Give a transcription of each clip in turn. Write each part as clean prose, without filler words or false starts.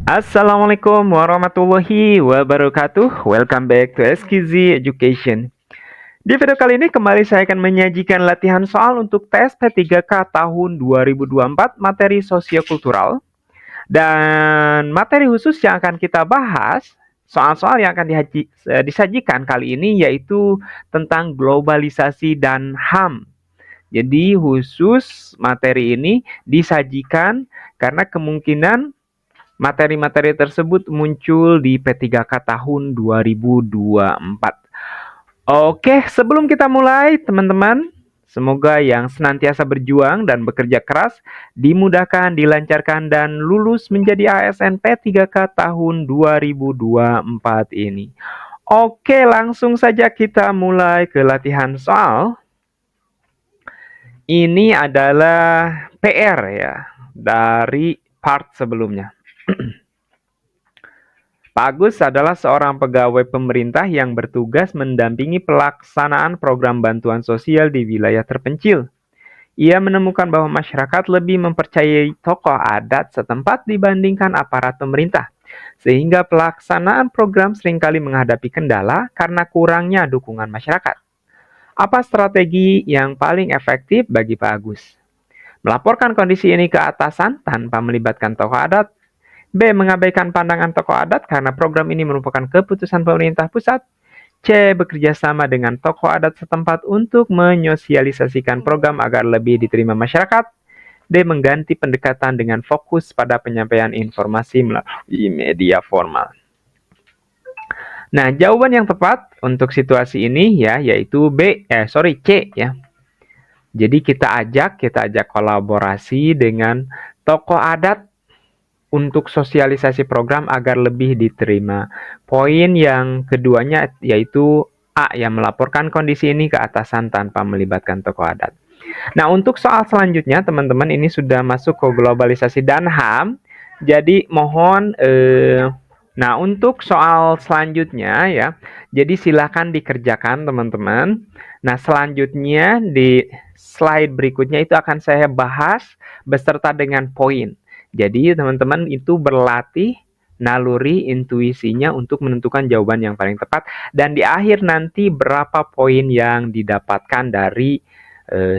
Assalamualaikum warahmatullahi wabarakatuh. Welcome back to SKZ Education. Di video kali ini kembali saya akan menyajikan latihan soal untuk tes P3K tahun 2024 materi sosiokultural. Dan materi khusus yang akan kita bahas, soal-soal yang akan disajikan kali ini yaitu tentang globalisasi dan HAM. Jadi khusus materi ini disajikan karena kemungkinan materi-materi tersebut muncul di P3K tahun 2024. Oke, sebelum kita mulai, teman-teman, semoga yang senantiasa berjuang dan bekerja keras dimudahkan, dilancarkan, dan lulus menjadi ASN P3K tahun 2024 ini. Oke, langsung saja kita mulai ke latihan soal. Ini adalah PR ya, dari part sebelumnya. Pak Agus adalah seorang pegawai pemerintah yang bertugas mendampingi pelaksanaan program bantuan sosial di wilayah terpencil. Ia menemukan bahwa masyarakat lebih mempercayai tokoh adat setempat dibandingkan aparat pemerintah, sehingga pelaksanaan program seringkali menghadapi kendala karena kurangnya dukungan masyarakat. Apa strategi yang paling efektif bagi Pak Agus? Melaporkan kondisi ini ke atasan tanpa melibatkan tokoh adat. B. Mengabaikan pandangan tokoh adat karena program ini merupakan keputusan pemerintah pusat. C. Bekerja sama dengan tokoh adat setempat untuk menyosialisasikan program agar lebih diterima masyarakat. D. Mengganti pendekatan dengan fokus pada penyampaian informasi melalui media formal. Nah, jawaban yang tepat untuk situasi ini ya yaitu C ya. Jadi kita ajak kolaborasi dengan tokoh adat untuk sosialisasi program agar lebih diterima. Poin yang keduanya yaitu A, yang melaporkan kondisi ini ke atasan tanpa melibatkan tokoh adat. Nah, untuk soal selanjutnya, teman-teman, ini sudah masuk ke globalisasi dan HAM. Jadi, mohon nah, untuk soal selanjutnya ya, jadi silakan dikerjakan, teman-teman. Nah, selanjutnya di slide berikutnya itu akan saya bahas beserta dengan poin. Jadi teman-teman itu berlatih naluri intuisinya untuk menentukan jawaban yang paling tepat dan di akhir nanti berapa poin yang didapatkan dari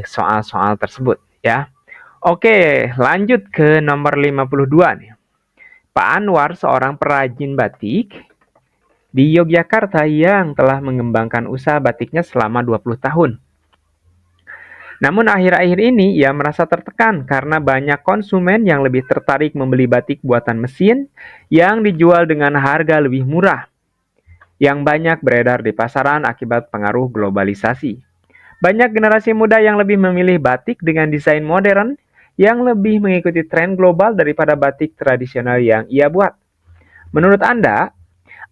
soal-soal tersebut ya. Oke, lanjut ke nomor 52 nih. Pak Anwar seorang perajin batik di Yogyakarta yang telah mengembangkan usaha batiknya selama 20 tahun. Namun akhir-akhir ini ia merasa tertekan karena banyak konsumen yang lebih tertarik membeli batik buatan mesin yang dijual dengan harga lebih murah, yang banyak beredar di pasaran akibat pengaruh globalisasi. Banyak generasi muda yang lebih memilih batik dengan desain modern yang lebih mengikuti tren global daripada batik tradisional yang ia buat. Menurut Anda,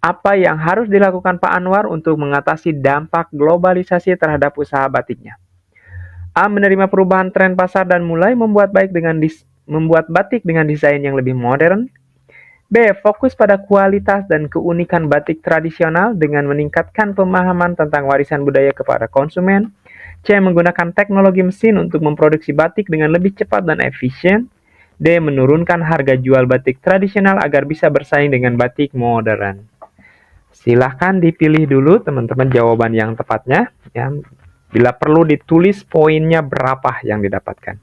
apa yang harus dilakukan Pak Anwar untuk mengatasi dampak globalisasi terhadap usaha batiknya? A. Menerima perubahan tren pasar dan mulai membuat batik dengan desain yang lebih modern. B. Fokus pada kualitas dan keunikan batik tradisional dengan meningkatkan pemahaman tentang warisan budaya kepada konsumen. C. Menggunakan teknologi mesin untuk memproduksi batik dengan lebih cepat dan efisien. D. Menurunkan harga jual batik tradisional agar bisa bersaing dengan batik modern. Silahkan dipilih dulu teman-teman jawaban yang tepatnya. Ya. Bila perlu ditulis poinnya berapa yang didapatkan.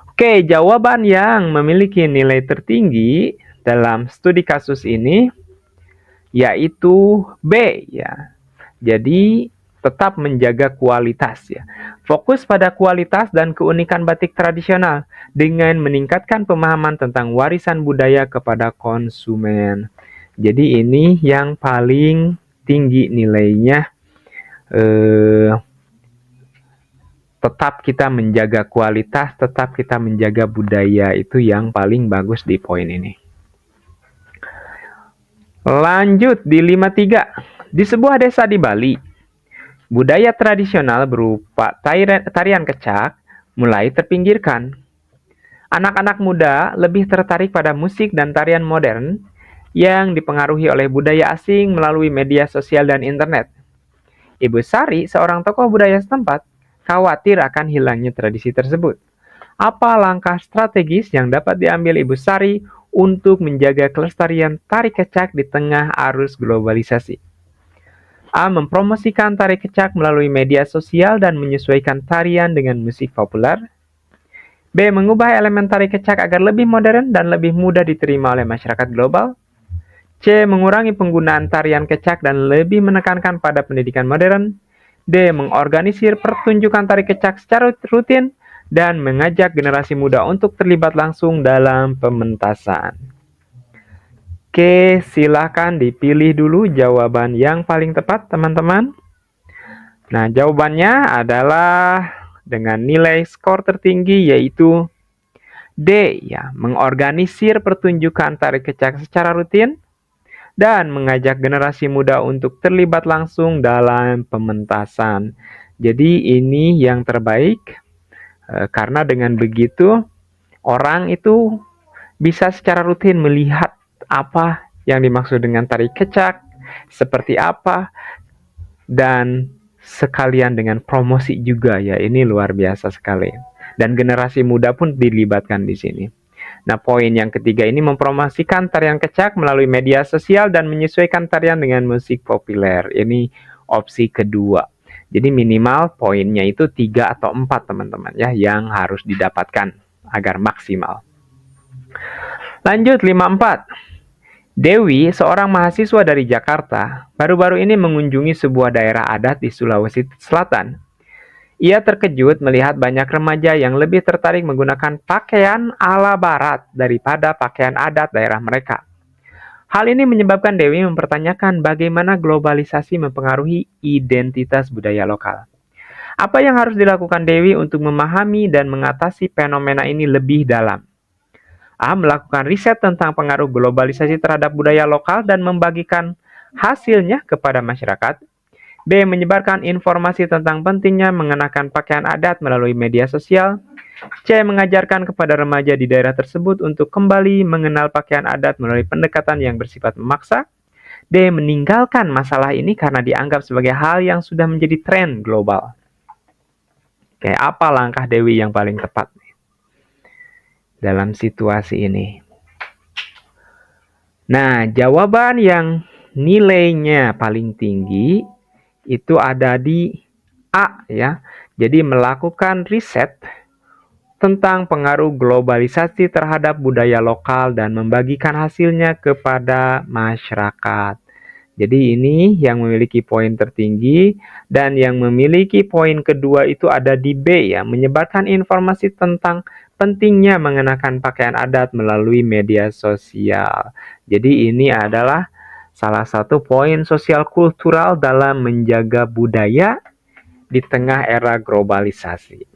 Oke, jawaban yang memiliki nilai tertinggi dalam studi kasus ini yaitu B ya. Jadi tetap menjaga kualitas ya. Fokus pada kualitas dan keunikan batik tradisional dengan meningkatkan pemahaman tentang warisan budaya kepada konsumen. Jadi ini yang paling tinggi nilainya. Tetap kita menjaga kualitas, tetap kita menjaga budaya, itu yang paling bagus di poin ini. Lanjut di 53. Di sebuah desa di Bali, budaya tradisional berupa tarian kecak mulai terpinggirkan. Anak-anak muda lebih tertarik pada musik dan tarian modern yang dipengaruhi oleh budaya asing melalui media sosial dan internet. Ibu Sari, seorang tokoh budaya setempat, khawatir akan hilangnya tradisi tersebut. Apa langkah strategis yang dapat diambil Ibu Sari untuk menjaga kelestarian tari kecak di tengah arus globalisasi? A. Mempromosikan tari kecak melalui media sosial dan menyesuaikan tarian dengan musik populer. B. Mengubah elemen tari kecak agar lebih modern dan lebih mudah diterima oleh masyarakat global. C. Mengurangi penggunaan tarian kecak dan lebih menekankan pada pendidikan modern. D. Mengorganisir pertunjukan tari kecak secara rutin dan mengajak generasi muda untuk terlibat langsung dalam pementasan. Oke, silakan dipilih dulu jawaban yang paling tepat, teman-teman. Nah, jawabannya adalah dengan nilai skor tertinggi yaitu D, ya, mengorganisir pertunjukan tari kecak secara rutin dan mengajak generasi muda untuk terlibat langsung dalam pementasan. Jadi ini yang terbaik karena dengan begitu orang itu bisa secara rutin melihat apa yang dimaksud dengan tari kecak, seperti apa, dan sekalian dengan promosi juga ya. Ini luar biasa sekali. Dan generasi muda pun dilibatkan di sini. Nah, poin yang ketiga ini mempromosikan tarian kecak melalui media sosial dan menyesuaikan tarian dengan musik populer. Ini opsi kedua. Jadi minimal poinnya itu 3 atau 4 teman-teman ya yang harus didapatkan agar maksimal. Lanjut 54. Dewi, seorang mahasiswa dari Jakarta, baru-baru ini mengunjungi sebuah daerah adat di Sulawesi Selatan. Ia terkejut melihat banyak remaja yang lebih tertarik menggunakan pakaian ala barat daripada pakaian adat daerah mereka. Hal ini menyebabkan Dewi mempertanyakan bagaimana globalisasi mempengaruhi identitas budaya lokal. Apa yang harus dilakukan Dewi untuk memahami dan mengatasi fenomena ini lebih dalam? A. Melakukan riset tentang pengaruh globalisasi terhadap budaya lokal dan membagikan hasilnya kepada masyarakat. B. Menyebarkan informasi tentang pentingnya mengenakan pakaian adat melalui media sosial. C. Mengajarkan kepada remaja di daerah tersebut untuk kembali mengenal pakaian adat melalui pendekatan yang bersifat memaksa. D. Meninggalkan masalah ini karena dianggap sebagai hal yang sudah menjadi tren global. Oke, apa langkah Dewi yang paling tepat dalam situasi ini? Nah, jawaban yang nilainya paling tinggi itu ada di A ya. Jadi melakukan riset tentang pengaruh globalisasi terhadap budaya lokal dan membagikan hasilnya kepada masyarakat. Jadi ini yang memiliki poin tertinggi dan yang memiliki poin kedua itu ada di B ya, menyebarkan informasi tentang pentingnya mengenakan pakaian adat melalui media sosial. Jadi ini adalah salah satu poin sosial kultural dalam menjaga budaya di tengah era globalisasi.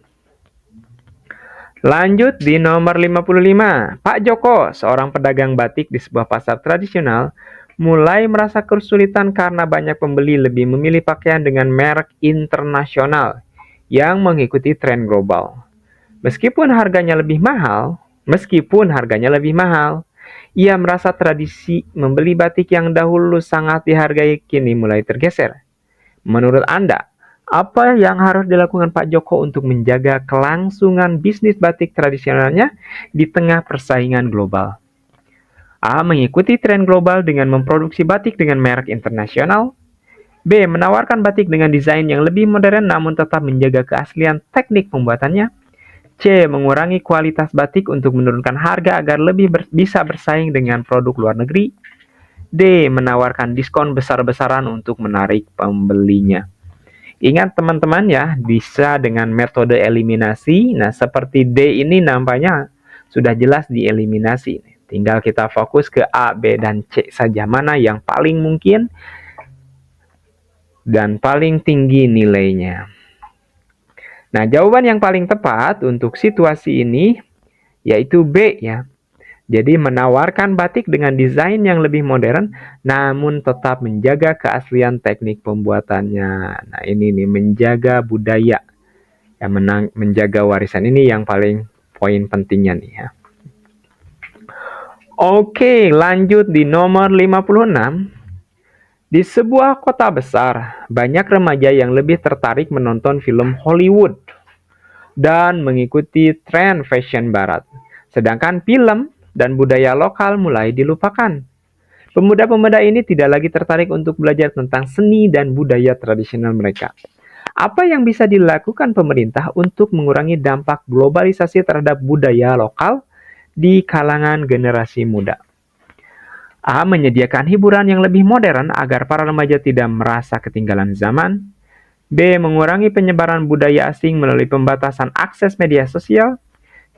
Lanjut di nomor 55. Pak Joko, seorang pedagang batik di sebuah pasar tradisional, mulai merasa kesulitan karena banyak pembeli lebih memilih pakaian dengan merek internasional yang mengikuti tren global. Meskipun harganya lebih mahal, ia merasa tradisi membeli batik yang dahulu sangat dihargai kini mulai tergeser. Menurut Anda, apa yang harus dilakukan Pak Joko untuk menjaga kelangsungan bisnis batik tradisionalnya di tengah persaingan global? A. Mengikuti tren global dengan memproduksi batik dengan merek internasional. B. Menawarkan batik dengan desain yang lebih modern namun tetap menjaga keaslian teknik pembuatannya. C. Mengurangi kualitas batik untuk menurunkan harga agar lebih bisa bersaing dengan produk luar negeri. D. Menawarkan diskon besar-besaran untuk menarik pembelinya. Ingat teman-teman ya, bisa dengan metode eliminasi. Nah, seperti D ini nampaknya sudah jelas dieliminasi. Tinggal kita fokus ke A, B, dan C saja. Mana yang paling mungkin dan paling tinggi nilainya. Nah, jawaban yang paling tepat untuk situasi ini yaitu B ya. Jadi menawarkan batik dengan desain yang lebih modern namun tetap menjaga keaslian teknik pembuatannya. Nah, ini nih menjaga budaya. Ya, menjaga warisan ini yang paling poin pentingnya nih ya. Oke, lanjut di nomor 56. Di sebuah kota besar, banyak remaja yang lebih tertarik menonton film Hollywood dan mengikuti tren fashion barat. Sedangkan film dan budaya lokal mulai dilupakan. Pemuda-pemuda ini tidak lagi tertarik untuk belajar tentang seni dan budaya tradisional mereka. Apa yang bisa dilakukan pemerintah untuk mengurangi dampak globalisasi terhadap budaya lokal di kalangan generasi muda? A. Menyediakan hiburan yang lebih modern agar para remaja tidak merasa ketinggalan zaman. B. Mengurangi penyebaran budaya asing melalui pembatasan akses media sosial.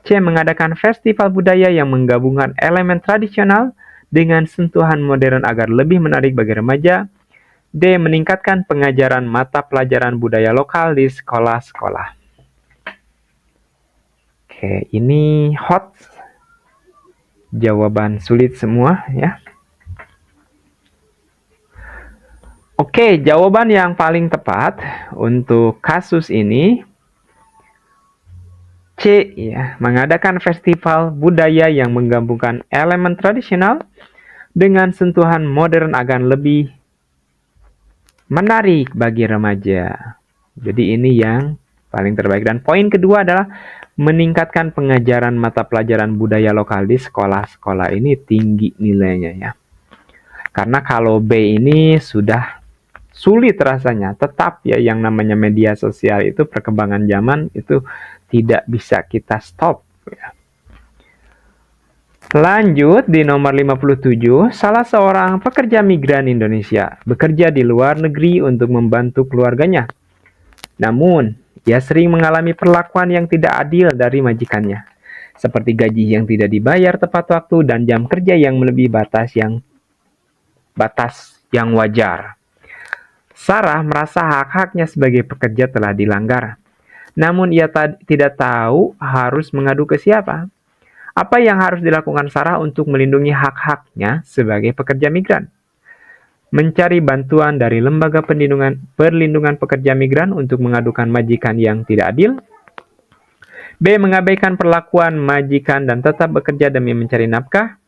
C. Mengadakan festival budaya yang menggabungkan elemen tradisional dengan sentuhan modern agar lebih menarik bagi remaja. D. Meningkatkan pengajaran mata pelajaran budaya lokal di sekolah-sekolah. Oke, ini hot. Jawaban sulit semua ya. Oke, jawaban yang paling tepat untuk kasus ini C ya, mengadakan festival budaya yang menggabungkan elemen tradisional dengan sentuhan modern agar lebih menarik bagi remaja. Jadi ini yang paling terbaik. Dan poin kedua adalah meningkatkan pengajaran mata pelajaran budaya lokal di sekolah-sekolah ini tinggi nilainya ya. Karena kalau B ini sudah sulit rasanya, tetap ya yang namanya media sosial itu perkembangan zaman itu tidak bisa kita stop ya. Lanjut di nomor 57, salah seorang pekerja migran Indonesia bekerja di luar negeri untuk membantu keluarganya. Namun, ia sering mengalami perlakuan yang tidak adil dari majikannya, seperti gaji yang tidak dibayar tepat waktu dan jam kerja yang melebihi batas yang wajar. Sarah merasa hak-haknya sebagai pekerja telah dilanggar. Namun ia tidak tahu harus mengadu ke siapa. Apa yang harus dilakukan Sarah untuk melindungi hak-haknya sebagai pekerja migran? Mencari bantuan dari lembaga perlindungan pekerja migran untuk mengadukan majikan yang tidak adil. B. Mengabaikan perlakuan majikan dan tetap bekerja demi mencari nafkah.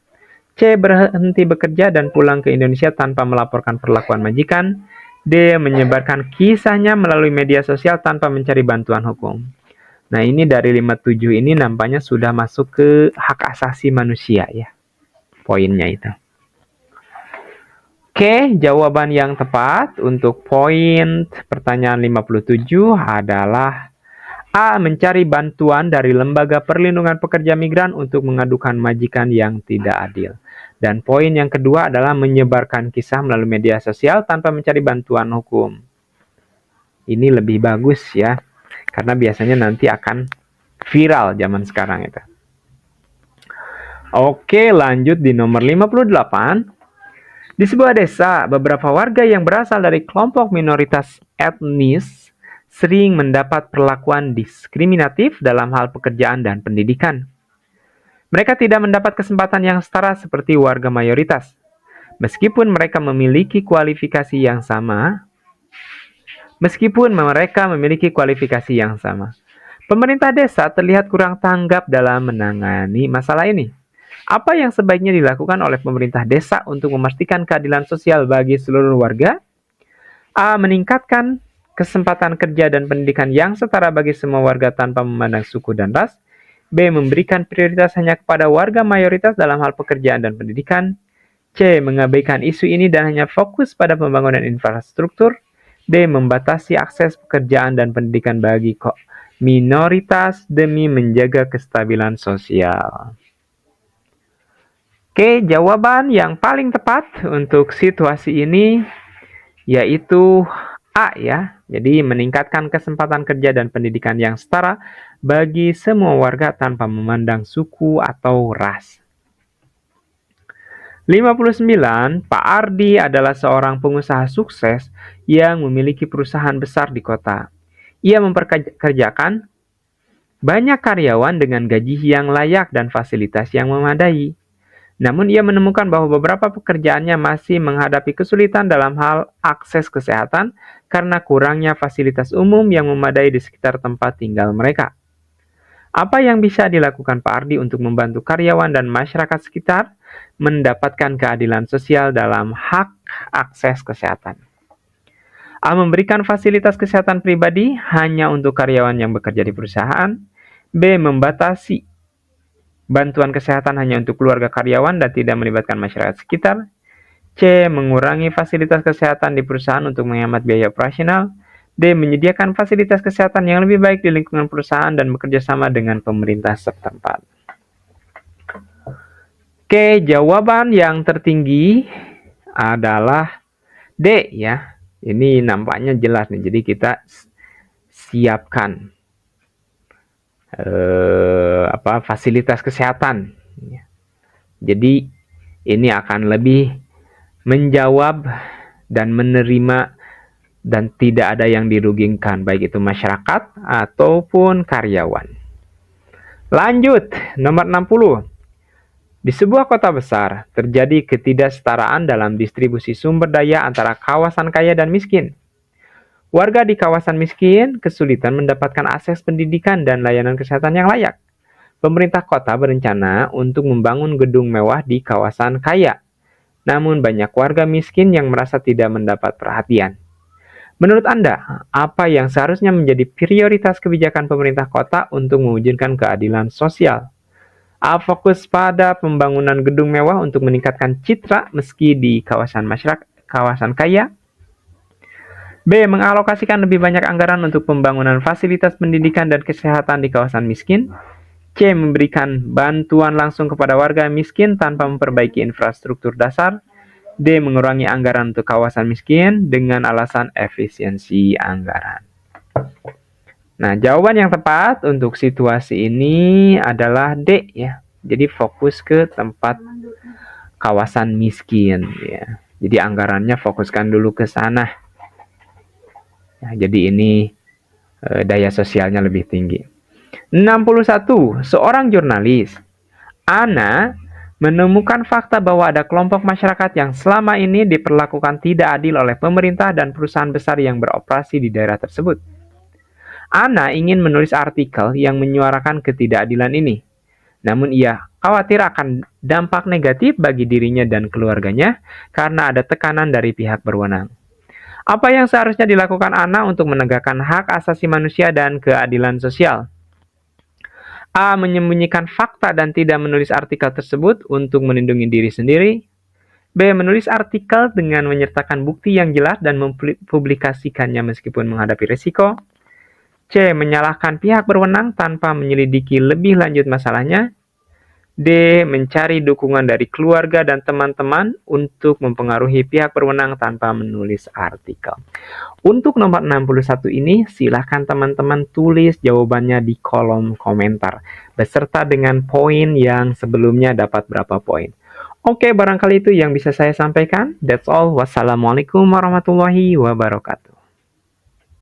C. Berhenti bekerja dan pulang ke Indonesia tanpa melaporkan perlakuan majikan. D. Menyebarkan kisahnya melalui media sosial tanpa mencari bantuan hukum. Nah, ini dari 57 ini nampaknya sudah masuk ke hak asasi manusia ya. Poinnya itu. Oke, jawaban yang tepat untuk poin pertanyaan 57 adalah A. Mencari bantuan dari lembaga perlindungan pekerja migran untuk mengadukan majikan yang tidak adil. Dan poin yang kedua adalah menyebarkan kisah melalui media sosial tanpa mencari bantuan hukum. Ini lebih bagus ya. Karena biasanya nanti akan viral zaman sekarang itu. Oke, lanjut di nomor 58. Di sebuah desa, beberapa warga yang berasal dari kelompok minoritas etnis sering mendapat perlakuan diskriminatif dalam hal pekerjaan dan pendidikan. Mereka tidak mendapat kesempatan yang setara seperti warga mayoritas. Meskipun mereka memiliki kualifikasi yang sama, pemerintah desa terlihat kurang tanggap dalam menangani masalah ini. Apa yang sebaiknya dilakukan oleh pemerintah desa untuk memastikan keadilan sosial bagi seluruh warga? A. Meningkatkan kesempatan kerja dan pendidikan yang setara bagi semua warga tanpa memandang suku dan ras. B. Memberikan prioritas hanya kepada warga mayoritas dalam hal pekerjaan dan pendidikan. C. Mengabaikan isu ini dan hanya fokus pada pembangunan infrastruktur. D. Membatasi akses pekerjaan dan pendidikan bagi minoritas demi menjaga kestabilan sosial. Oke, jawaban yang paling tepat untuk situasi ini yaitu A ya. Jadi meningkatkan kesempatan kerja dan pendidikan yang setara bagi semua warga tanpa memandang suku atau ras. 59, Pak Ardi adalah seorang pengusaha sukses yang memiliki perusahaan besar di kota. Ia memperkerjakan banyak karyawan dengan gaji yang layak dan fasilitas yang memadai. Namun ia menemukan bahwa beberapa pekerjaannya masih menghadapi kesulitan dalam hal akses kesehatan karena kurangnya fasilitas umum yang memadai di sekitar tempat tinggal mereka. Apa yang bisa dilakukan Pak Ardi untuk membantu karyawan dan masyarakat sekitar mendapatkan keadilan sosial dalam hak akses kesehatan? A. Memberikan fasilitas kesehatan pribadi hanya untuk karyawan yang bekerja di perusahaan. B. Membatasi Bantuan kesehatan hanya untuk keluarga karyawan dan tidak melibatkan masyarakat sekitar. C. Mengurangi fasilitas kesehatan di perusahaan untuk menghemat biaya operasional. D. Menyediakan fasilitas kesehatan yang lebih baik di lingkungan perusahaan dan bekerja sama dengan pemerintah setempat. Oke, jawaban yang tertinggi adalah D ya. Ini nampaknya jelas nih. Jadi kita siapkan fasilitas kesehatan. Jadi ini akan lebih menjawab dan menerima dan tidak ada yang dirugikan, baik itu masyarakat ataupun karyawan. Lanjut, nomor 60. Di sebuah kota besar, terjadi ketidaksetaraan dalam distribusi sumber daya antara kawasan kaya dan miskin. Warga di kawasan miskin kesulitan mendapatkan akses pendidikan dan layanan kesehatan yang layak. Pemerintah kota berencana untuk membangun gedung mewah di kawasan kaya. Namun banyak warga miskin yang merasa tidak mendapat perhatian. Menurut Anda, apa yang seharusnya menjadi prioritas kebijakan pemerintah kota untuk mewujudkan keadilan sosial? A. Fokus pada pembangunan gedung mewah untuk meningkatkan citra meski di kawasan kaya. B. Mengalokasikan lebih banyak anggaran untuk pembangunan fasilitas pendidikan dan kesehatan di kawasan miskin. C. Memberikan bantuan langsung kepada warga miskin tanpa memperbaiki infrastruktur dasar. D. Mengurangi anggaran untuk kawasan miskin dengan alasan efisiensi anggaran. Nah, jawaban yang tepat untuk situasi ini adalah D ya. Jadi fokus ke tempat kawasan miskin ya. Jadi anggarannya fokuskan dulu ke sana. Nah, jadi ini daya sosialnya lebih tinggi. 61. Seorang jurnalis, Ana, menemukan fakta bahwa ada kelompok masyarakat yang selama ini diperlakukan tidak adil oleh pemerintah dan perusahaan besar yang beroperasi di daerah tersebut. Ana ingin menulis artikel yang menyuarakan ketidakadilan ini. Namun ia khawatir akan dampak negatif bagi dirinya dan keluarganya karena ada tekanan dari pihak berwenang. Apa yang seharusnya dilakukan Ana untuk menegakkan hak asasi manusia dan keadilan sosial? A. Menyembunyikan fakta dan tidak menulis artikel tersebut untuk melindungi diri sendiri. B. Menulis artikel dengan menyertakan bukti yang jelas dan mempublikasikannya meskipun menghadapi risiko. C. Menyalahkan pihak berwenang tanpa menyelidiki lebih lanjut masalahnya. D. Mencari dukungan dari keluarga dan teman-teman untuk mempengaruhi pihak berwenang tanpa menulis artikel. Untuk nomor 61 ini, silakan teman-teman tulis jawabannya di kolom komentar, beserta dengan poin yang sebelumnya dapat berapa poin. Oke, barangkali itu yang bisa saya sampaikan. That's all. Wassalamualaikum warahmatullahi wabarakatuh.